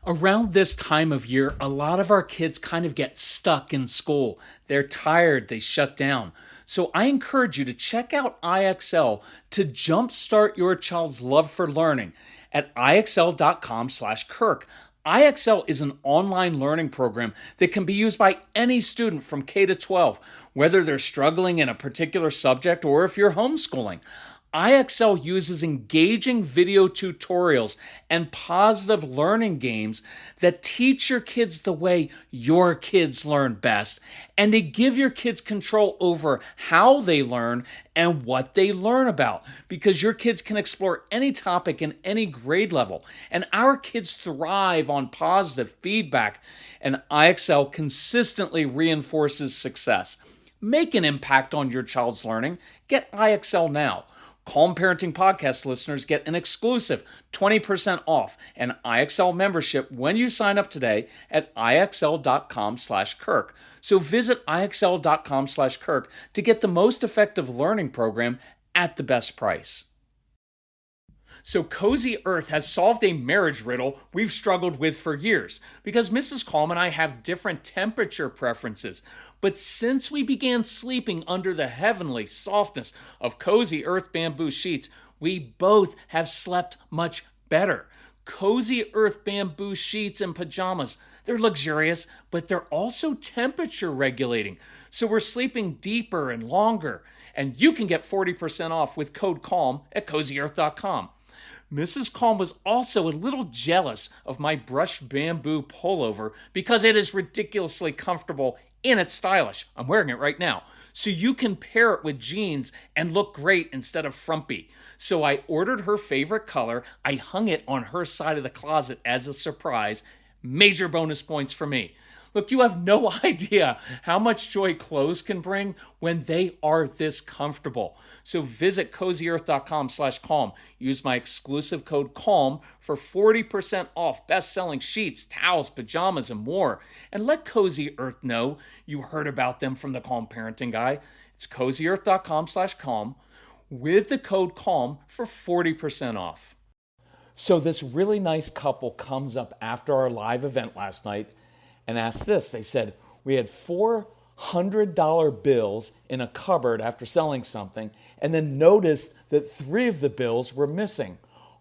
Around this time of year, a lot of our kids kind of get stuck in school. They're tired, they shut down. So I encourage you to check out IXL to jumpstart your child's love for learning at ixl.com/Kirk. IXL is an online learning program that can be used by any student from K to 12, whether they're struggling in a particular subject or if you're homeschooling. IXL uses engaging video tutorials and positive learning games that teach your kids the way your kids learn best and to give your kids control over how they learn and what they learn about, because your kids can explore any topic in any grade level. And our kids thrive on positive feedback, and IXL consistently reinforces success. Make an impact on your child's learning. Get IXL now. Calm Parenting Podcast listeners get an exclusive 20% off an IXL membership when you sign up today at ixl.com/Kirk. So visit ixl.com/Kirk to get the most effective learning program at the best price. So Cozy Earth has solved a marriage riddle we've struggled with for years, because Mrs. Calm and I have different temperature preferences. But since we began sleeping under the heavenly softness of Cozy Earth bamboo sheets, we both have slept much better. Cozy Earth bamboo sheets and pajamas, they're luxurious, but they're also temperature regulating. So we're sleeping deeper and longer. And you can get 40% off with code CALM at cozyearth.com. Mrs. Calm was also a little jealous of my brushed bamboo pullover because it is ridiculously comfortable and it's stylish. I'm wearing it right now. So you can pair it with jeans and look great instead of frumpy. So I ordered her favorite color. I hung it on her side of the closet as a surprise. Major bonus points for me. Look, you have no idea how much joy clothes can bring when they are this comfortable. So visit cozyearth.com/calm. Use my exclusive code CALM for 40% off best-selling sheets, towels, pajamas, and more. And let Cozy Earth know you heard about them from the Calm Parenting Guy. It's cozyearth.com/calm with the code CALM for 40% off. So this really nice couple comes up after our live event last night and asked this. They said, we had $400 bills in a cupboard after selling something, and then noticed that 3 of the bills were missing.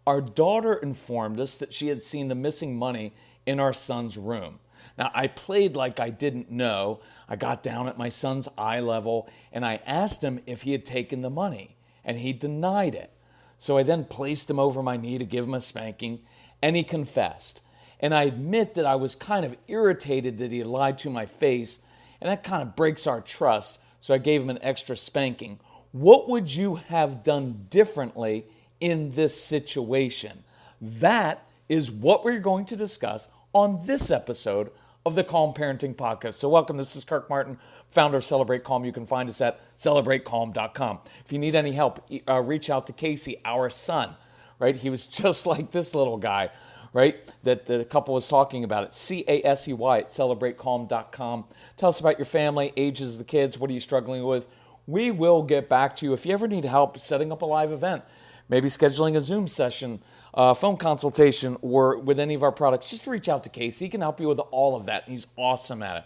Our daughter informed us that she had seen the missing money in our son's room. Now, I played like I didn't know. I got down at my son's eye level, and I asked him if he had taken the money, and he denied it. So I then placed him over my knee to give him a spanking, and he confessed. And I admit that I was kind of irritated that he had lied to my face, and that kind of breaks our trust, so I gave him an extra spanking. What would you have done differently in this situation? That is what we're going to discuss on this episode of the Calm Parenting Podcast. So welcome, this is Kirk Martin, founder of Celebrate Calm. You can find us at celebratecalm.com. If you need any help, reach out to Casey, our son, right? He was just like this little guy, right, that the couple was talking about. It CASEY at celebratecalm.com. Tell us about your family, ages of the kids, what are you struggling with? We will get back to you. If you ever need help setting up a live event, maybe scheduling a Zoom session, phone consultation, or with any of our products, just reach out to Casey. He can help you with all of that, and he's awesome at it.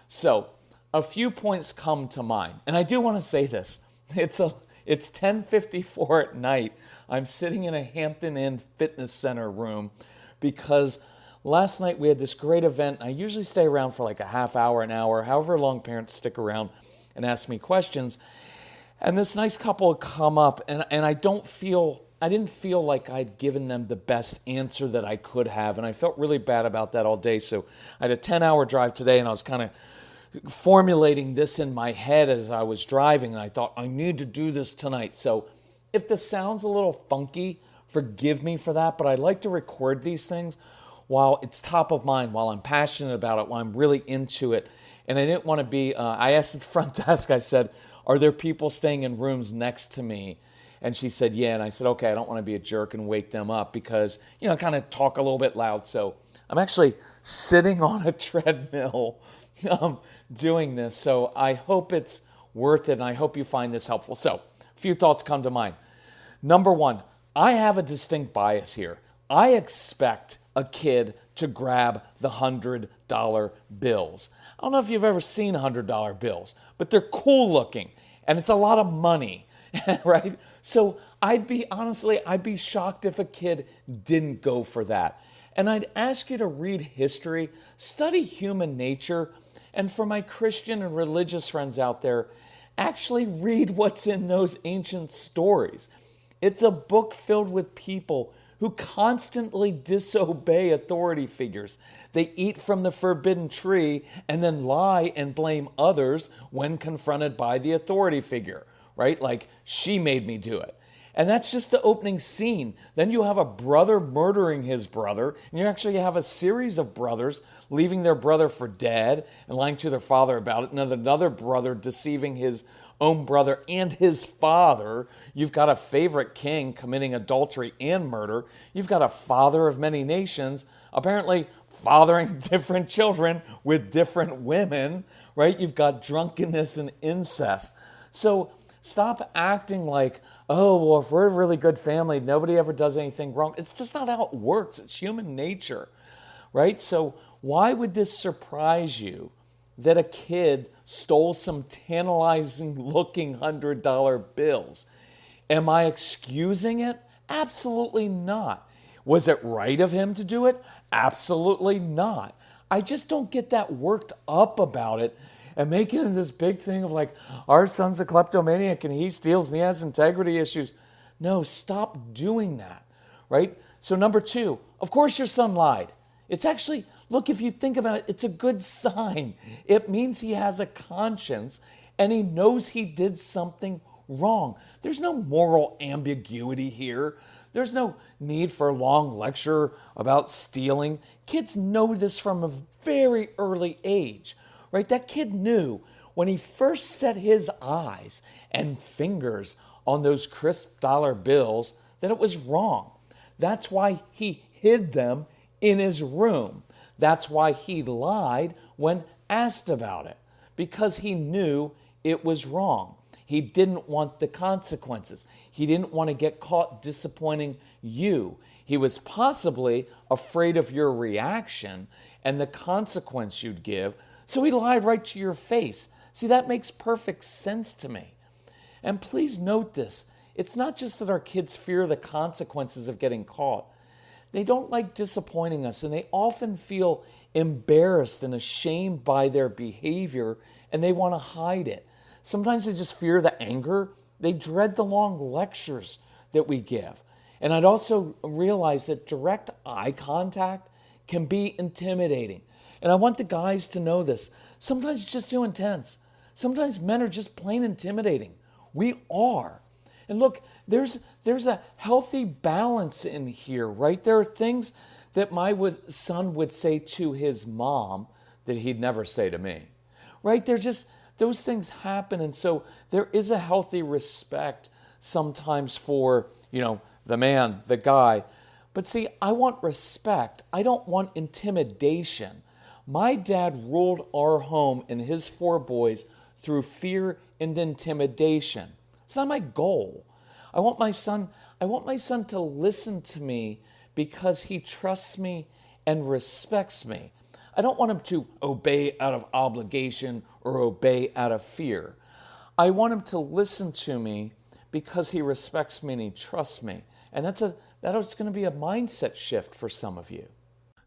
So a few points come to mind, and I do want to say this. It's 10:54 at night. I'm sitting in a Hampton Inn Fitness Center room because last night we had this great event. I usually stay around for like a half hour, an hour, however long parents stick around and ask me questions. And this nice couple had come up, and I didn't feel like I'd given them the best answer that I could have, and I felt really bad about that all day. So I had a 10-hour drive today, and I was kind of formulating this in my head as I was driving, and I thought, I need to do this tonight. So if this sounds a little funky, forgive me for that, but I like to record these things while it's top of mind, while I'm passionate about it, while I'm really into it. And I didn't want to be, I asked at the front desk, I said, are there people staying in rooms next to me? And she said, yeah. And I said, okay, I don't want to be a jerk and wake them up because, kind of talk a little bit loud. So I'm actually sitting on a treadmill doing this. So I hope it's worth it, and I hope you find this helpful. So a few thoughts come to mind. Number one, I have a distinct bias here. I expect a kid to grab the $100 bills. I don't know if you've ever seen $100 bills, but they're cool looking and it's a lot of money, right? So I'd be shocked if a kid didn't go for that. And I'd ask you to read history, study human nature, and for my Christian and religious friends out there, actually read what's in those ancient stories. It's a book filled with people who constantly disobey authority figures. They eat from the forbidden tree and then lie and blame others when confronted by the authority figure, right? Like, she made me do it. And that's just the opening scene. Then you have a brother murdering his brother, and you actually have a series of brothers leaving their brother for dead and lying to their father about it, and then another brother deceiving his own brother and his father. You've got a favorite king committing adultery and murder. You've got a father of many nations apparently fathering different children with different women, right? You've got drunkenness and incest. So stop acting like, oh, well, if we're a really good family, nobody ever does anything wrong. It's just not how it works. It's human nature, right? So why would this surprise you that a kid stole some tantalizing looking $100 bills? Am I excusing it? Absolutely not. Was it right of him to do it? Absolutely not. I just don't get that worked up about it and make it into this big thing of like, our son's a kleptomaniac and he steals and he has integrity issues. No, stop doing that, right? So number two, of course your son lied. It's actually, look, if you think about it, it's a good sign. It means he has a conscience and he knows he did something wrong. There's no moral ambiguity here. There's no need for a long lecture about stealing. Kids know this from a very early age, right? That kid knew when he first set his eyes and fingers on those crisp dollar bills that it was wrong. That's why he hid them in his room. That's why he lied when asked about it, because he knew it was wrong. He didn't want the consequences. He didn't want to get caught disappointing you. He was possibly afraid of your reaction and the consequence you'd give, so he lied right to your face. See, that makes perfect sense to me. And please note this. It's not just that our kids fear the consequences of getting caught. They don't like disappointing us, and they often feel embarrassed and ashamed by their behavior, and they want to hide it. Sometimes they just fear the anger. They dread the long lectures that we give. And I'd also realize that direct eye contact can be intimidating. And I want the guys to know this. Sometimes it's just too intense. Sometimes men are just plain intimidating. We are. And look, there's a healthy balance in here, right? There are things that my son would say to his mom that he'd never say to me, right? Those things happen. And so there is a healthy respect sometimes for, the man, the guy. But see, I want respect. I don't want intimidation. My dad ruled our home and his 4 boys through fear and intimidation. It's not my goal. I want my son to listen to me because he trusts me and respects me. I don't want him to obey out of obligation or obey out of fear. I want him to listen to me because he respects me and he trusts me. And that's going to be a mindset shift for some of you.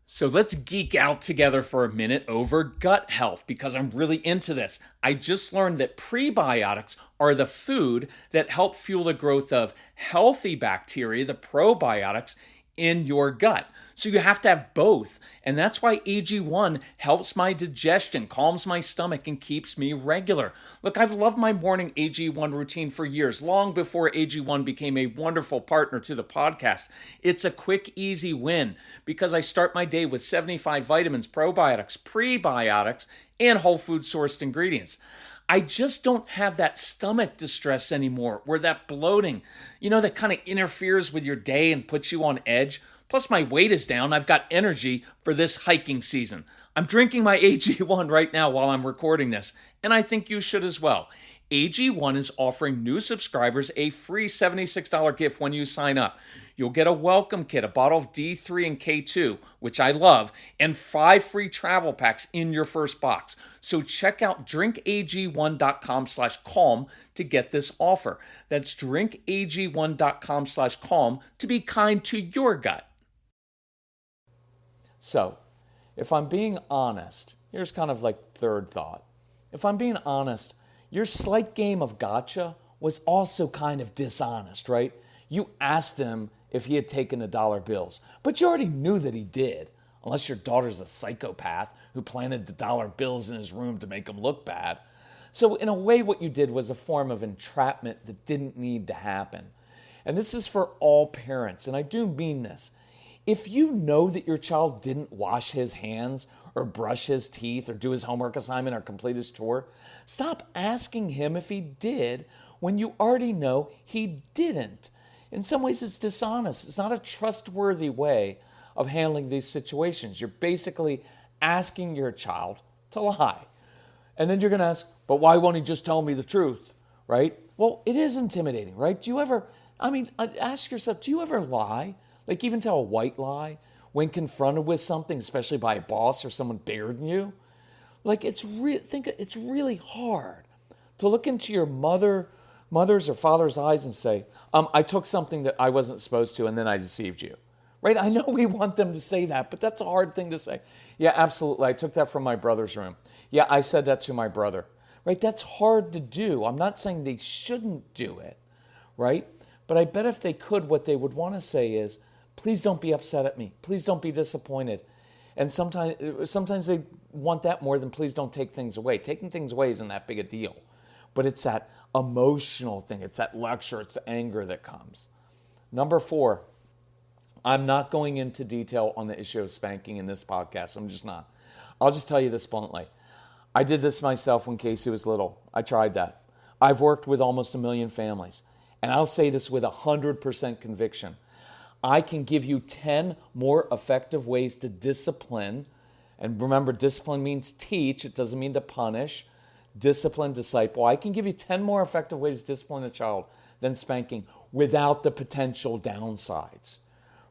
So let's geek out together for a minute over gut health, because I'm really into this. I just learned that prebiotics are the food that help fuel the growth of healthy bacteria, the probiotics, in your gut. So you have to have both. And that's why AG1 helps my digestion, calms my stomach, and keeps me regular. Look, I've loved my morning AG1 routine for years, long before AG1 became a wonderful partner to the podcast. It's a quick, easy win because I start my day with 75 vitamins, probiotics, prebiotics, and whole food sourced ingredients. I just don't have that stomach distress anymore, where that bloating, that kind of interferes with your day and puts you on edge. Plus my weight is down. I've got energy for this hiking season. I'm drinking my AG1 right now while I'm recording this, and I think you should as well. AG1 is offering new subscribers a free $76 gift when you sign up. You'll get a welcome kit, a bottle of D3 and K2, which I love, and 5 free travel packs in your first box. So check out drinkag1.com/calm to get this offer. That's drinkag1.com/calm to be kind to your gut. So, if I'm being honest, here's kind of like third thought. If I'm being honest, your slight game of gotcha was also kind of dishonest, right? You asked him if he had taken the dollar bills, but you already knew that he did, unless your daughter's a psychopath who planted the dollar bills in his room to make him look bad. So in a way, what you did was a form of entrapment that didn't need to happen. And this is for all parents, and I do mean this. If you know that your child didn't wash his hands or brush his teeth or do his homework assignment or complete his chore, stop asking him if he did when you already know he didn't. In some ways, it's dishonest. It's not a trustworthy way of handling these situations. You're basically asking your child to lie. And then you're going to ask, but why won't he just tell me the truth, right? Well, it is intimidating, right? Ask yourself, do you ever lie? Like even tell a white lie when confronted with something, especially by a boss or someone bigger than you? Like it's really hard to look into your mother's or father's eyes and say, I took something that I wasn't supposed to and then I deceived you, right? I know we want them to say that, but that's a hard thing to say. Yeah, absolutely. I took that from my brother's room. Yeah, I said that to my brother, right? That's hard to do. I'm not saying they shouldn't do it, right? But I bet if they could, what they would want to say is, please don't be upset at me. Please don't be disappointed. And sometimes they want that more than please don't take things away. Taking things away isn't that big a deal. But it's that emotional thing. It's that lecture. It's the anger that comes. Number 4, I'm not going into detail on the issue of spanking in this podcast. I'm just not. I'll just tell you this bluntly. I did this myself when Casey was little. I tried that. I've worked with almost 1 million families. And I'll say this with 100% conviction. I can give you 10 more effective ways to discipline. And remember, discipline means teach. It doesn't mean to punish. Discipline, disciple. I can give you 10 more effective ways to discipline a child than spanking without the potential downsides,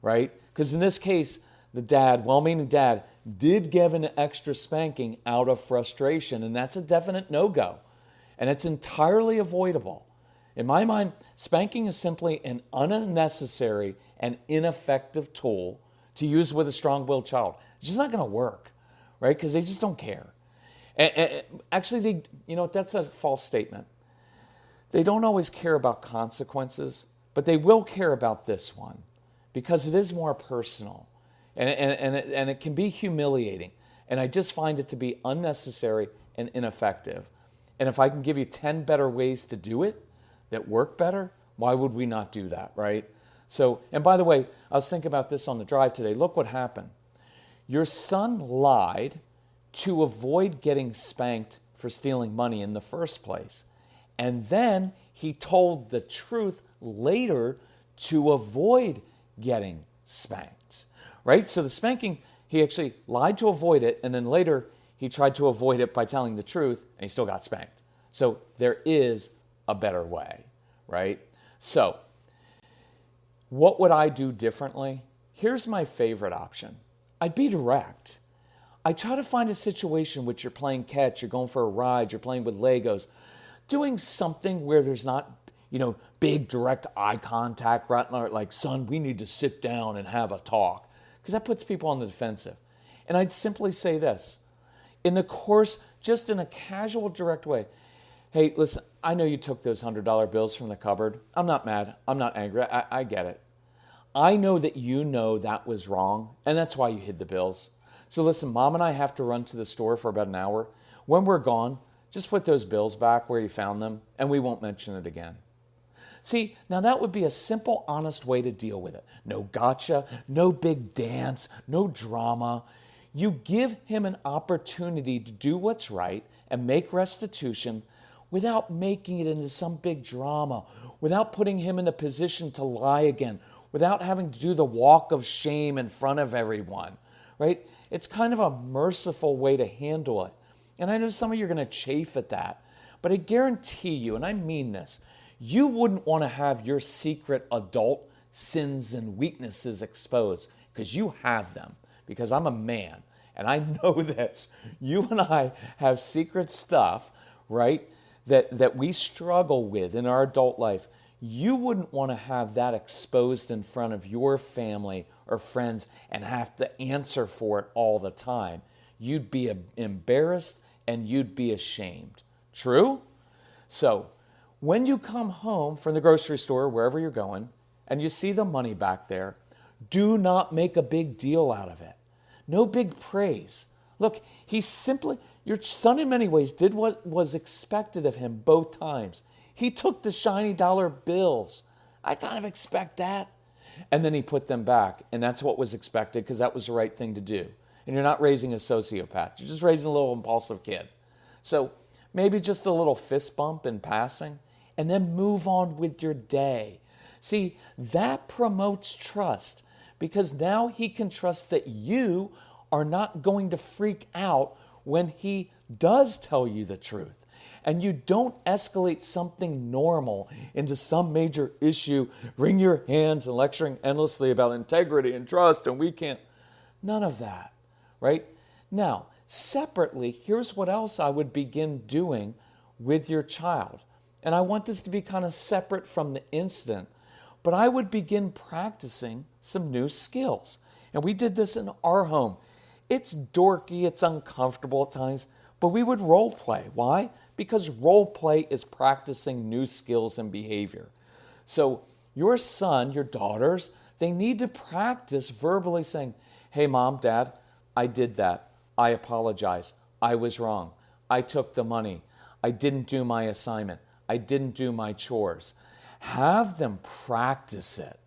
right? Because in this case, the dad, well-meaning dad, did give an extra spanking out of frustration, and that's a definite no-go. And it's entirely avoidable. In my mind, spanking is simply an unnecessary and ineffective tool to use with a strong-willed child. It's just not going to work, right? Because they just don't care. And actually, that's a false statement. They don't always care about consequences, but they will care about this one because it is more personal and it can be humiliating. And I just find it to be unnecessary and ineffective. And if I can give you 10 better ways to do it that work better, why would we not do that, right? So, and by the way, I was thinking about this on the drive today. Look what happened. Your son lied to avoid getting spanked for stealing money in the first place. And then he told the truth later to avoid getting spanked, right? So the spanking, he actually lied to avoid it, and then later he tried to avoid it by telling the truth, and he still got spanked. So there is a better way, right? So what would I do differently? Here's my favorite option. I'd be direct. I try to find a situation which you're playing catch, you're going for a ride, you're playing with Legos, doing something where there's not, big direct eye contact, right? Like, son, we need to sit down and have a talk, because that puts people on the defensive. And I'd simply say this, in the course, just in a casual, direct way, hey, listen, I know you took those $100 bills from the cupboard. I'm not mad. I'm not angry. I get it. I know that you know that was wrong, and that's why you hid the bills. So listen, Mom and I have to run to the store for about an hour. When we're gone, just put those bills back where you found them, and we won't mention it again. See, now that would be a simple, honest way to deal with it. No gotcha, no big dance, no drama. You give him an opportunity to do what's right and make restitution without making it into some big drama, without putting him in a position to lie again, without having to do the walk of shame in front of everyone, right? It's kind of a merciful way to handle it. And I know some of you are going to chafe at that, But I guarantee you, and I mean this, you wouldn't want to have your secret adult sins and weaknesses exposed, because you have them, because I'm a man and I know this. You and I have secret stuff, right, that we struggle with in our adult life. You wouldn't want to have that exposed in front of your family or friends and have to answer for it all the time. You'd be embarrassed and you'd be ashamed. True? So, when you come home from the grocery store, wherever you're going, and you see the money back there, do not make a big deal out of it. No big praise. Look, your son in many ways did what was expected of him both times. He took the shiny dollar bills. I kind of expect that. And then he put them back. And that's what was expected, because that was the right thing to do. And you're not raising a sociopath. You're just raising a little impulsive kid. So maybe just a little fist bump in passing, and then move on with your day. See, that promotes trust, because now he can trust that you are not going to freak out when he does tell you the truth. And you don't escalate something normal into some major issue, wring your hands and lecturing endlessly about integrity and trust, and we can't. None of that, right? Now, separately, here's what else I would begin doing with your child. And I want this to be kind of separate from the incident, but I would begin practicing some new skills. And we did this in our home. It's dorky, it's uncomfortable at times, but we would role play. Why? Because role play is practicing new skills and behavior. So your son, your daughters, they need to practice verbally saying, hey, mom, dad, I did that. I apologize. I was wrong. I took the money. I didn't do my assignment. I didn't do my chores. Have them practice it.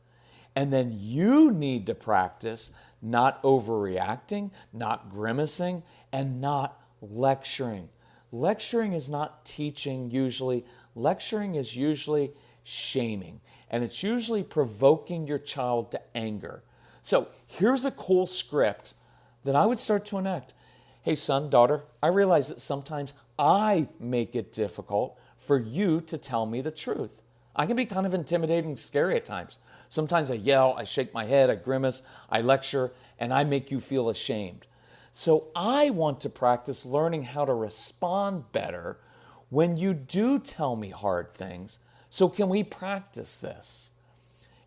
And then you need to practice not overreacting, not grimacing, and not lecturing. Lecturing is not teaching usually. Lecturing is usually shaming. And it's usually provoking your child to anger. So here's a cool script that I would start to enact. Hey, son, daughter, I realize that sometimes I make it difficult for you to tell me the truth. I can be kind of intimidating, scary at times. Sometimes I yell, I shake my head, I grimace, I lecture, and I make you feel ashamed. So I want to practice learning how to respond better when you do tell me hard things. So can we practice this?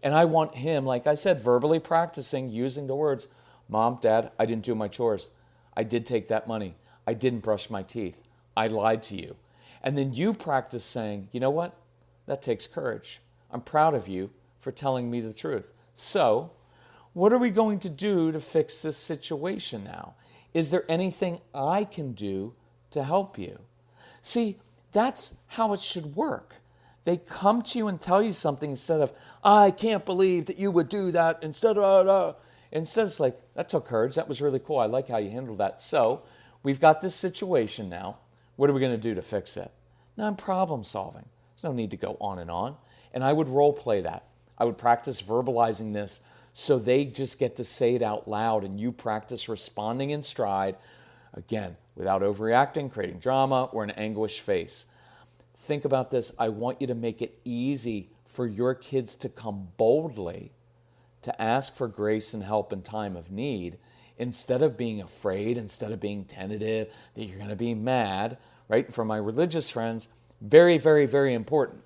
And I want him, like I said, verbally practicing using the words, Mom, Dad, I didn't do my chores. I did take that money. I didn't brush my teeth. I lied to you. And then you practice saying, you know what? That takes courage. I'm proud of you for telling me the truth. So, what are we going to do to fix this situation now? Is there anything I can do to help you? See, that's how it should work. They come to you and tell you something instead of, I can't believe that you would do that, instead it's like, that took courage. That was really cool. I like how you handled that. So we've got this situation now. What are we going to do to fix it? Now I'm problem solving. There's no need to go on. And I would role play that. I would practice verbalizing this so they just get to say it out loud, and you practice responding in stride, again, without overreacting, creating drama, or an anguished face. Think about this. I want you to make it easy for your kids to come boldly to ask for grace and help in time of need, instead of being afraid, instead of being tentative, that you're going to be mad, right? For my religious friends, very, very, very important.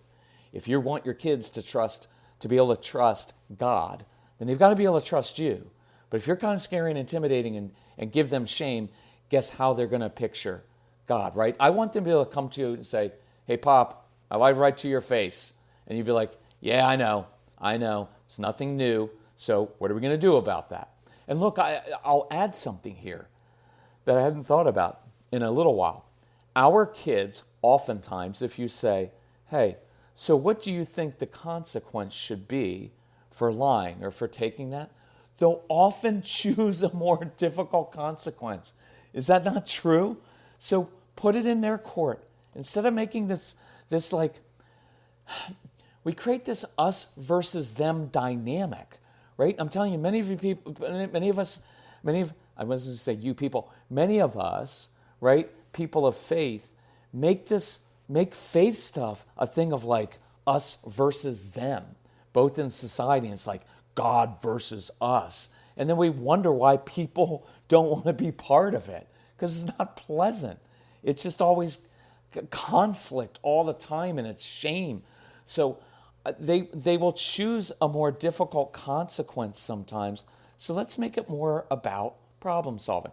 If you want your kids to be able to trust God, then they've got to be able to trust you. But if you're kind of scary and intimidating and give them shame, guess how they're going to picture God, right? I want them to be able to come to you and say, hey, Pop, I lied right to your face. And you'd be like, yeah, I know. It's nothing new. So what are we going to do about that? And look, I'll add something here that I hadn't thought about in a little while. Our kids, oftentimes, if you say, hey, so what do you think the consequence should be for lying or for taking that? They'll often choose a more difficult consequence. Is that not true? So put it in their court. Instead of making this like, we create this us versus them dynamic, right? I'm telling you, many of us, right, people of faith, make this make faith stuff a thing of like us versus them, both in society. It's like God versus us. And then we wonder why people don't want to be part of it because it's not pleasant. It's just always conflict all the time and it's shame. So they will choose a more difficult consequence sometimes. So let's make it more about problem solving.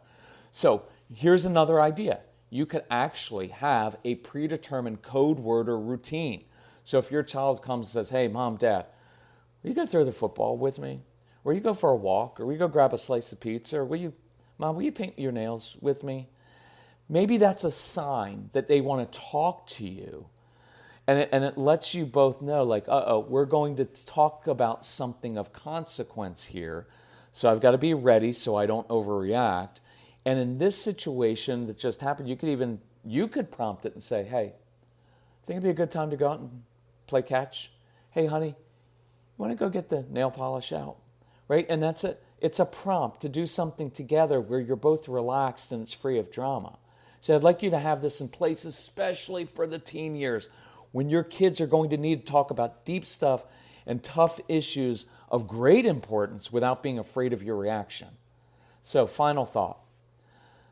So here's another idea. You could actually have a predetermined code word or routine. So if your child comes and says, hey, mom, dad, will you go throw the football with me? Or will you go for a walk? Or will you go grab a slice of pizza? Or will you paint your nails with me? Maybe that's a sign that they want to talk to you. And it lets you both know, like, we're going to talk about something of consequence here. So I've got to be ready so I don't overreact. And in this situation that just happened, you could prompt it and say, hey, think it'd be a good time to go out and play catch? Hey, honey, you want to go get the nail polish out? Right? And it's a prompt to do something together where you're both relaxed and it's free of drama. So I'd like you to have this in place, especially for the teen years, when your kids are going to need to talk about deep stuff and tough issues of great importance without being afraid of your reaction. So, final thought.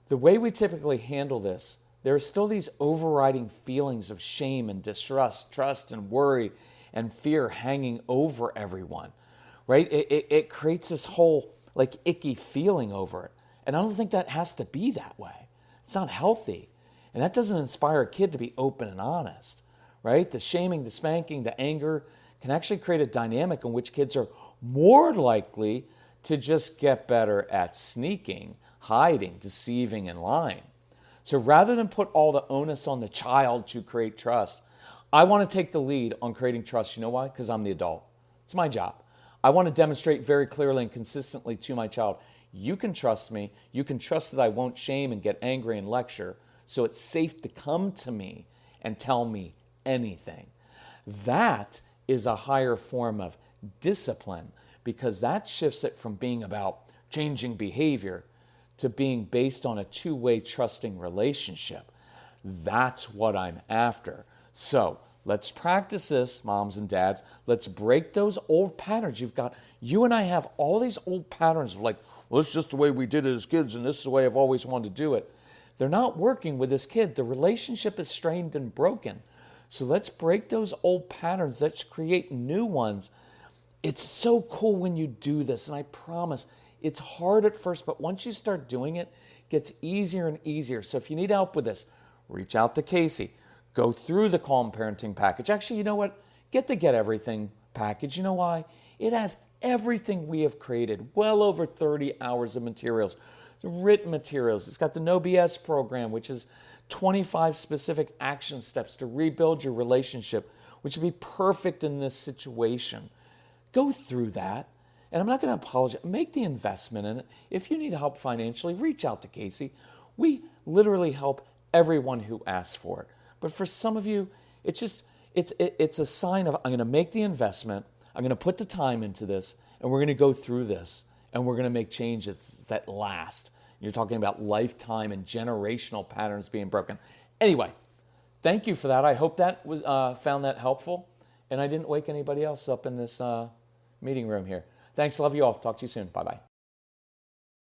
The way we typically handle this, there are still these overriding feelings of shame and distrust, trust and worry and fear hanging over everyone, right? It creates this whole like icky feeling over it. And I don't think that has to be that way. It's not healthy. And that doesn't inspire a kid to be open and honest, right? The shaming, the spanking, the anger can actually create a dynamic in which kids are more likely to just get better at sneaking, hiding, deceiving, and lying. So rather than put all the onus on the child to create trust, I want to take the lead on creating trust. You know why? Because I'm the adult. It's my job. I want to demonstrate very clearly and consistently to my child, you can trust me. You can trust that I won't shame and get angry and lecture. So it's safe to come to me and tell me anything. That is a higher form of discipline because that shifts it from being about changing behavior to being based on a two-way trusting relationship. That's what I'm after. So let's practice this, moms and dads. Let's break those old patterns. You and I have all these old patterns of like, well, it's just the way we did it as kids and this is the way I've always wanted to do it. They're not working with this kid. The relationship is strained and broken. So let's break those old patterns. Let's create new ones. It's so cool when you do this. And I promise it's hard at first, but once you start doing it, it gets easier and easier. So if you need help with this, reach out to Casey. Go through the Calm Parenting package. Actually, you know what? Get the Get Everything package. You know why? It has everything we have created, well over 30 hours of materials, written materials. It's got the No BS program, which is 25 specific action steps to rebuild your relationship, which would be perfect in this situation. Go through that. And I'm not going to apologize. Make the investment in it. If you need help financially, reach out to Casey. We literally help everyone who asks for it. But for some of you, it's a sign of I'm going to make the investment. I'm going to put the time into this, and we're going to go through this, and we're going to make changes that last. You're talking about lifetime and generational patterns being broken. Anyway, thank you for that. I hope that was found that helpful, and I didn't wake anybody else up in this meeting room here. Thanks. Love you all. Talk to you soon. Bye-bye.